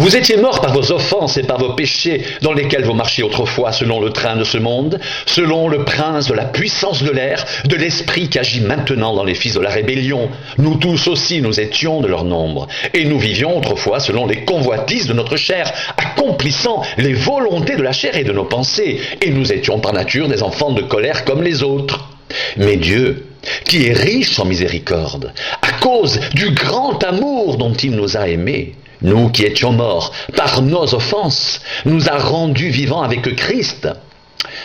Vous étiez morts par vos offenses et par vos péchés dans lesquels vous marchiez autrefois selon le train de ce monde, selon le prince de la puissance de l'air, de l'esprit qui agit maintenant dans les fils de la rébellion. Nous tous aussi nous étions de leur nombre, et nous vivions autrefois selon les convoitises de notre chair, accomplissant les volontés de la chair et de nos pensées, et nous étions par nature des enfants de colère comme les autres. Mais Dieu, qui est riche en miséricorde, à cause du grand amour dont il nous a aimés, nous qui étions morts par nos offenses, nous a rendus vivants avec Christ.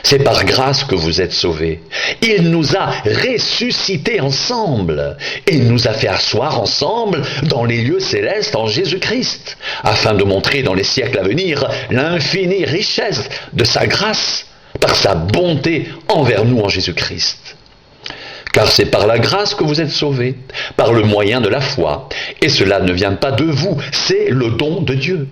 C'est par grâce que vous êtes sauvés. Il nous a ressuscités ensemble et il nous a fait asseoir ensemble dans les lieux célestes en Jésus-Christ, afin de montrer dans les siècles à venir l'infinie richesse de sa grâce par sa bonté envers nous en Jésus-Christ. Car c'est par la grâce que vous êtes sauvés, par le moyen de la foi. Et cela ne vient pas de vous, c'est le don de Dieu.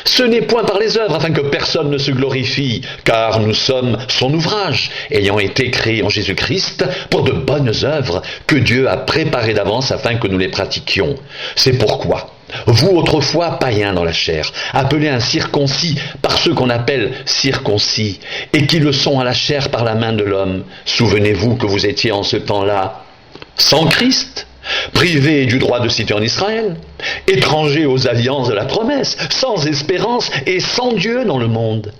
Ce n'est point par les œuvres, afin que personne ne se glorifie, car nous sommes son ouvrage, ayant été créés en Jésus-Christ pour de bonnes œuvres que Dieu a préparées d'avance afin que nous les pratiquions. C'est pourquoi vous autrefois païens dans la chair, appelés incirconcis par ceux qu'on appelle circoncis, et qui le sont à la chair par la main de l'homme, souvenez-vous que vous étiez en ce temps-là sans Christ, privés du droit de cité en Israël, étrangers aux alliances de la promesse, sans espérance et sans Dieu dans le monde.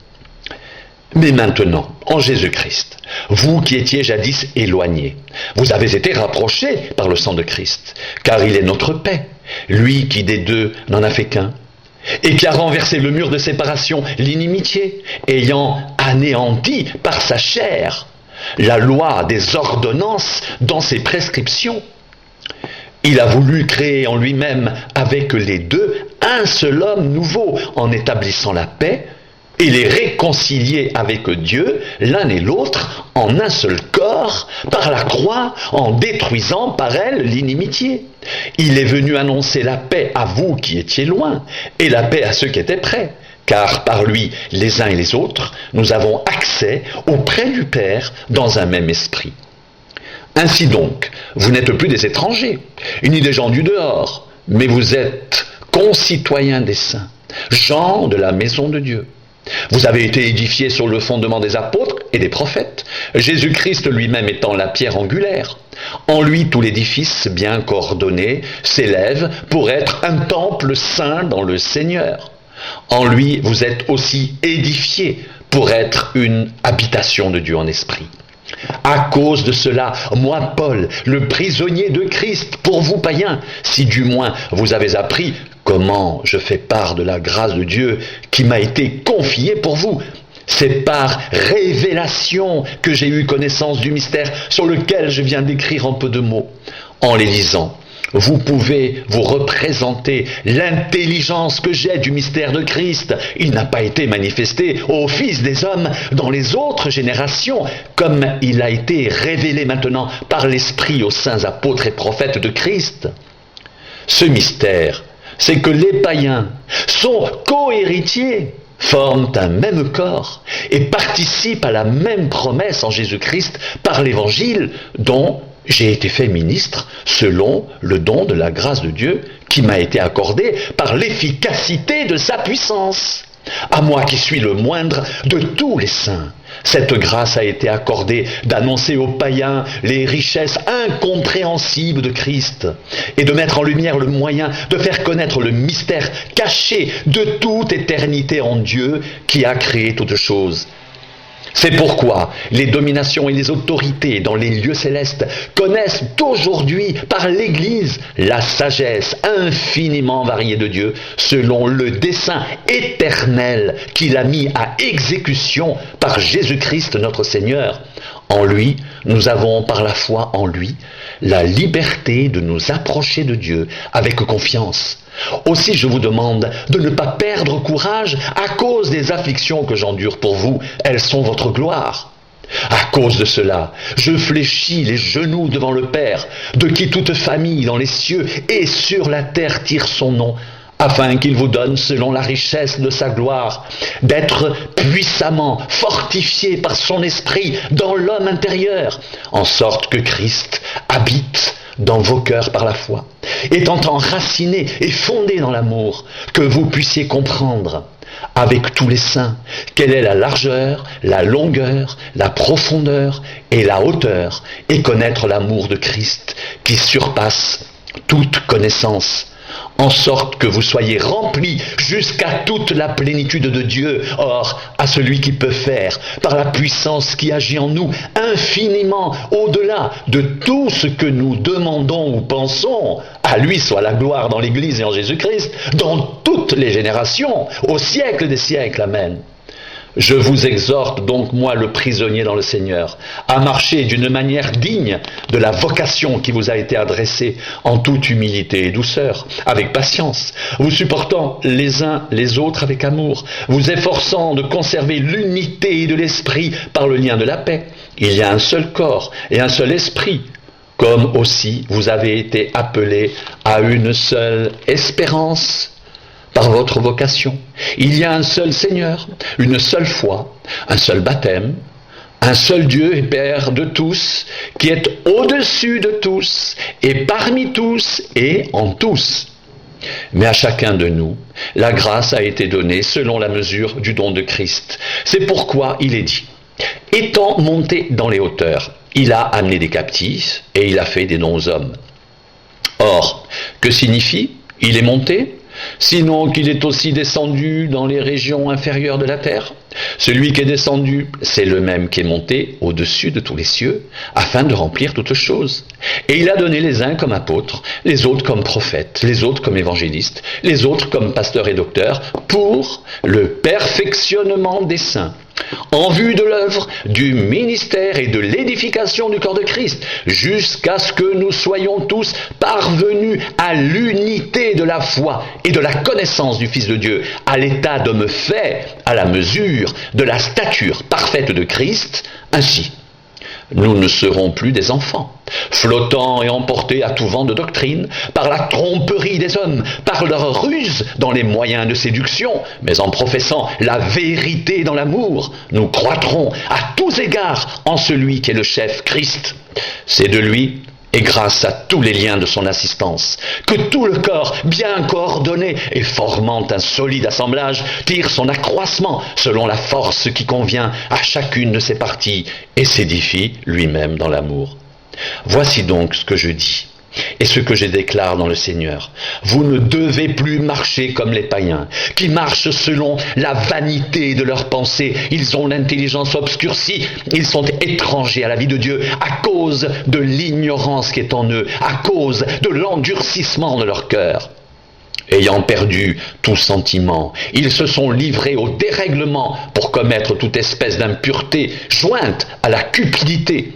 Mais maintenant, en Jésus-Christ, vous qui étiez jadis éloignés, vous avez été rapprochés par le sang de Christ, car il est notre paix, lui qui des deux n'en a fait qu'un, et qui a renversé le mur de séparation, l'inimitié, ayant anéanti par sa chair la loi des ordonnances dans ses prescriptions. Il a voulu créer en lui-même avec les deux un seul homme nouveau, en établissant la paix, et les réconcilier avec Dieu, l'un et l'autre, en un seul corps, par la croix, en détruisant par elle l'inimitié. Il est venu annoncer la paix à vous qui étiez loin, et la paix à ceux qui étaient près, car par lui, les uns et les autres, nous avons accès auprès du Père dans un même esprit. Ainsi donc, vous n'êtes plus des étrangers, ni des gens du dehors, mais vous êtes concitoyens des saints, gens de la maison de Dieu. Vous avez été édifiés sur le fondement des apôtres et des prophètes, Jésus-Christ lui-même étant la pierre angulaire. En lui, tout l'édifice bien coordonné s'élève pour être un temple saint dans le Seigneur. En lui, vous êtes aussi édifiés pour être une habitation de Dieu en esprit. À cause de cela, moi, Paul, le prisonnier de Christ, pour vous païens, si du moins vous avez appris comment je fais part de la grâce de Dieu qui m'a été confiée pour vous. C'est par révélation que j'ai eu connaissance du mystère sur lequel je viens d'écrire en peu de mots. En les lisant, vous pouvez vous représenter l'intelligence que j'ai du mystère de Christ. Il n'a pas été manifesté aux fils des hommes dans les autres générations, comme il a été révélé maintenant par l'Esprit aux saints apôtres et prophètes de Christ. Ce mystère, c'est que les païens sont co-héritiers, forment un même corps et participent à la même promesse en Jésus-Christ par l'Évangile dont j'ai été fait ministre selon le don de la grâce de Dieu qui m'a été accordé par l'efficacité de sa puissance. À moi qui suis le moindre de tous les saints, cette grâce a été accordée d'annoncer aux païens les richesses incompréhensibles de Christ et de mettre en lumière le moyen de faire connaître le mystère caché de toute éternité en Dieu qui a créé toutes choses. C'est pourquoi les dominations et les autorités dans les lieux célestes connaissent aujourd'hui par l'Église la sagesse infiniment variée de Dieu selon le dessein éternel qu'il a mis à exécution par Jésus-Christ notre Seigneur. En lui, nous avons par la foi en lui la liberté de nous approcher de Dieu avec confiance. Aussi je vous demande de ne pas perdre courage à cause des afflictions que j'endure pour vous. Elles sont votre gloire. À cause de cela, je fléchis les genoux devant le Père, de qui toute famille dans les cieux et sur la terre tire son nom, afin qu'il vous donne, selon la richesse de sa gloire, d'être puissamment fortifié par son esprit dans l'homme intérieur, en sorte que Christ habite dans vos cœurs par la foi, étant enracinés et fondés dans l'amour, que vous puissiez comprendre avec tous les saints quelle est la largeur, la longueur, la profondeur et la hauteur, et connaître l'amour de Christ qui surpasse toute connaissance, en sorte que vous soyez remplis jusqu'à toute la plénitude de Dieu. Or, à celui qui peut faire, par la puissance qui agit en nous, infiniment au-delà de tout ce que nous demandons ou pensons, à lui soit la gloire dans l'Église et en Jésus-Christ, dans toutes les générations, au siècle des siècles. Amen. Je vous exhorte donc, moi le prisonnier dans le Seigneur, à marcher d'une manière digne de la vocation qui vous a été adressée, en toute humilité et douceur, avec patience, vous supportant les uns les autres avec amour, vous efforçant de conserver l'unité de l'esprit par le lien de la paix. Il y a un seul corps et un seul esprit, comme aussi vous avez été appelés à une seule espérance par votre vocation. Il y a un seul Seigneur, une seule foi, un seul baptême, un seul Dieu et Père de tous, qui est au-dessus de tous, et parmi tous, et en tous. Mais à chacun de nous, la grâce a été donnée selon la mesure du don de Christ. C'est pourquoi il est dit, étant monté dans les hauteurs, il a amené des captifs, et il a fait des dons aux hommes. Or, que signifie « il est monté » ? Sinon qu'il est aussi descendu dans les régions inférieures de la terre. Celui qui est descendu, c'est le même qui est monté au-dessus de tous les cieux, afin de remplir toutes choses. Et il a donné les uns comme apôtres, les autres comme prophètes, les autres comme évangélistes, les autres comme pasteurs et docteurs, pour le perfectionnement des saints, en vue de l'œuvre du ministère et de l'édification du corps de Christ, jusqu'à ce que nous soyons tous parvenus à l'unité de la foi et de la connaissance du Fils de Dieu, à l'état d'homme fait à la mesure de la stature parfaite de Christ. Ainsi, nous ne serons plus des enfants, flottant et emportés à tout vent de doctrine, par la tromperie des hommes, par leur ruse dans les moyens de séduction, mais en professant la vérité dans l'amour, nous croîtrons à tous égards en celui qui est le chef, Christ. C'est de lui, et grâce à tous les liens de son assistance, que tout le corps, bien coordonné et formant un solide assemblage, tire son accroissement selon la force qui convient à chacune de ses parties et s'édifie lui-même dans l'amour. Voici donc ce que je dis et ce que je déclare dans le Seigneur. Vous ne devez plus marcher comme les païens, qui marchent selon la vanité de leurs pensées. Ils ont l'intelligence obscurcie, ils sont étrangers à la vie de Dieu à cause de l'ignorance qui est en eux, à cause de l'endurcissement de leur cœur. Ayant perdu tout sentiment, ils se sont livrés au dérèglement pour commettre toute espèce d'impureté jointe à la cupidité.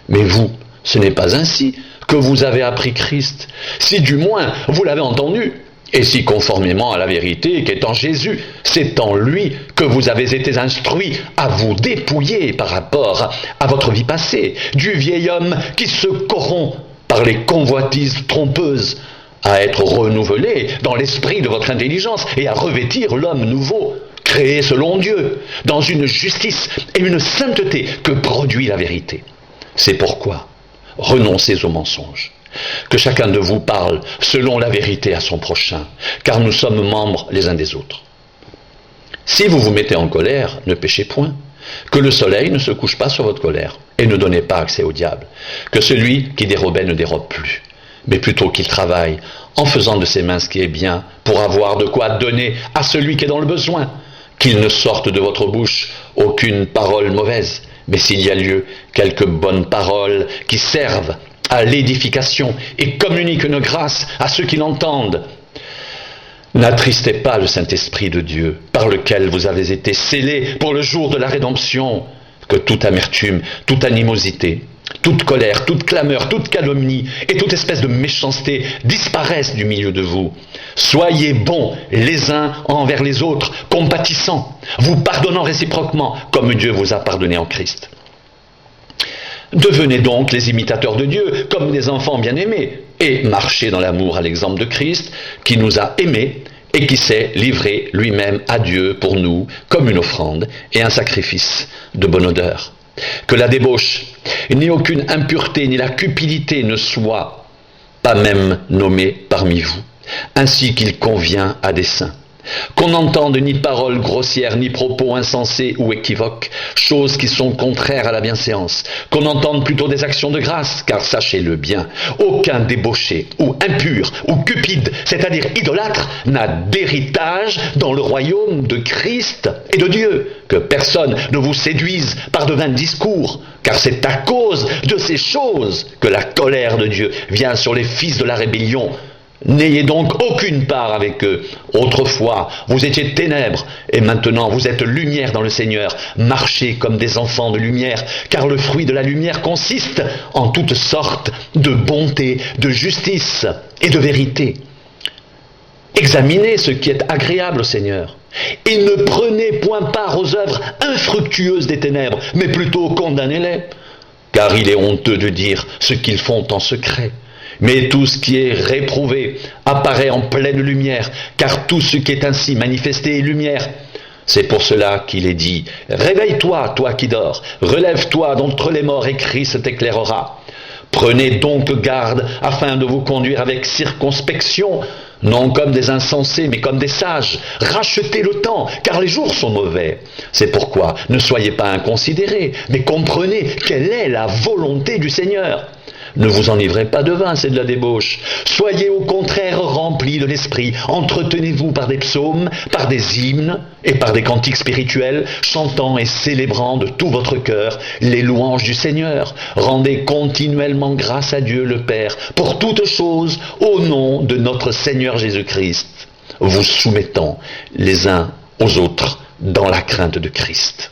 Mais vous, ce n'est pas ainsi que vous avez appris Christ, si du moins vous l'avez entendu, et si conformément à la vérité qui est en Jésus, c'est en lui que vous avez été instruits à vous dépouiller par rapport à votre vie passée, du vieil homme qui se corrompt par les convoitises trompeuses, à être renouvelé dans l'esprit de votre intelligence et à revêtir l'homme nouveau, créé selon Dieu, dans une justice et une sainteté que produit la vérité. C'est pourquoi renoncez aux mensonges. Que chacun de vous parle selon la vérité à son prochain, car nous sommes membres les uns des autres. Si vous vous mettez en colère, ne péchez point. Que le soleil ne se couche pas sur votre colère, et ne donnez pas accès au diable. Que celui qui dérobait ne dérobe plus, mais plutôt qu'il travaille en faisant de ses mains ce qui est bien, pour avoir de quoi donner à celui qui est dans le besoin. Qu'il ne sorte de votre bouche aucune parole mauvaise, mais s'il y a lieu, quelques bonnes paroles qui servent à l'édification et communiquent une grâce à ceux qui l'entendent. N'attristez pas le Saint-Esprit de Dieu, par lequel vous avez été scellés pour le jour de la rédemption. Que toute amertume, toute animosité, toute colère, toute clameur, toute calomnie et toute espèce de méchanceté disparaissent du milieu de vous. Soyez bons les uns envers les autres, compatissants, vous pardonnant réciproquement, comme Dieu vous a pardonné en Christ. Devenez donc les imitateurs de Dieu, comme des enfants bien-aimés, et marchez dans l'amour à l'exemple de Christ, qui nous a aimés et qui s'est livré lui-même à Dieu pour nous, comme une offrande et un sacrifice de bonne odeur. Que la débauche, ni aucune impureté, ni la cupidité ne soient pas même nommé parmi vous, ainsi qu'il convient à des saints. Qu'on n'entende ni paroles grossières, ni propos insensés ou équivoques, choses qui sont contraires à la bienséance. Qu'on entende plutôt des actions de grâce, car sachez-le bien, aucun débauché, ou impur, ou cupide, c'est-à-dire idolâtre, n'a d'héritage dans le royaume de Christ et de Dieu. Que personne ne vous séduise par de vains discours, car c'est à cause de ces choses que la colère de Dieu vient sur les fils de la rébellion. N'ayez donc aucune part avec eux. Autrefois, vous étiez ténèbres, et maintenant vous êtes lumière dans le Seigneur. Marchez comme des enfants de lumière, car le fruit de la lumière consiste en toutes sortes de bonté, de justice et de vérité. Examinez ce qui est agréable au Seigneur, et ne prenez point part aux œuvres infructueuses des ténèbres, mais plutôt condamnez-les, car il est honteux de dire ce qu'ils font en secret. Mais tout ce qui est réprouvé apparaît en pleine lumière, car tout ce qui est ainsi manifesté est lumière. C'est pour cela qu'il est dit « Réveille-toi, toi qui dors, relève-toi d'entre les morts et Christ t'éclairera. » Prenez donc garde afin de vous conduire avec circonspection, non comme des insensés, mais comme des sages. Rachetez le temps, car les jours sont mauvais. C'est pourquoi ne soyez pas inconsidérés, mais comprenez quelle est la volonté du Seigneur. Ne vous enivrez pas de vin, c'est de la débauche. Soyez au contraire remplis de l'esprit. Entretenez-vous par des psaumes, par des hymnes et par des cantiques spirituels, chantant et célébrant de tout votre cœur les louanges du Seigneur. Rendez continuellement grâce à Dieu le Père pour toutes choses au nom de notre Seigneur Jésus-Christ, vous soumettant les uns aux autres dans la crainte de Christ.